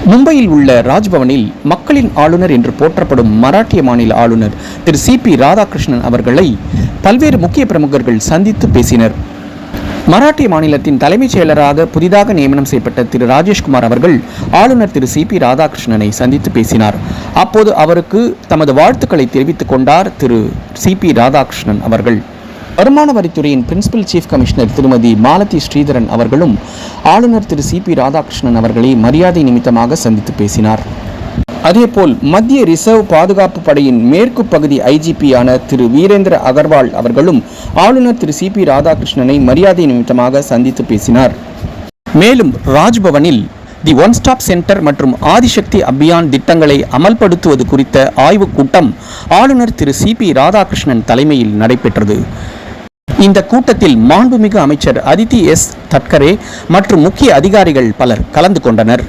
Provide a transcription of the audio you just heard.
மும்பையில் உள்ள ராஜ்பவனில் மக்களின் ஆளுநர் என்று போற்றப்படும் மராட்டிய மாநில ஆளுநர் திரு சி.பி. ராதாகிருஷ்ணன் அவர்களை பல்வேறு முக்கிய பிரமுகர்கள் சந்தித்து பேசினர். மராட்டிய மாநிலத்தின் தலைமைச் செயலராக புதிதாக நியமனம் செய்யப்பட்ட திரு ராஜேஷ்குமார் அவர்கள் ஆளுநர் திரு சி.பி. ராதாகிருஷ்ணனை சந்தித்து பேசினார். அப்போது அவருக்கு தமது வாழ்த்துக்களை தெரிவித்துக் கொண்டார் திரு சி.பி. ராதாகிருஷ்ணன் அவர்கள். வருமான வரித்துறையின் பிரின்சிபல் சீஃப் கமிஷனர் திருமதி மாலதி ஸ்ரீதரன் அவர்களும் ஆளுநர் திரு சி.பி. ராதாகிருஷ்ணன் அவர்களை மரியாதை நிமித்தமாக சந்தித்து பேசினார். அதேபோல் மத்திய ரிசர்வ் பாதுகாப்பு படையின் மேற்கு பகுதி ஐஜிபியான திரு வீரேந்திர அகர்வால் அவர்களும் ஆளுநர் திரு சி.பி. ராதாகிருஷ்ணனை மரியாதை நிமித்தமாக சந்தித்து பேசினார். மேலும் ராஜ்பவனில் தி ஒன் ஸ்டாப் சென்டர் மற்றும் ஆதிசக்தி அபியான் திட்டங்களை அமல்படுத்துவது குறித்த ஆய்வுக் கூட்டம் ஆளுநர் திரு சி.பி. ராதாகிருஷ்ணன் தலைமையில் நடைபெற்றது. இந்த கூட்டத்தில் மாண்புமிகு அமைச்சர் அதிதி எஸ் தட்கரே மற்றும் முக்கிய அதிகாரிகள் பலர் கலந்து கொண்டனர்.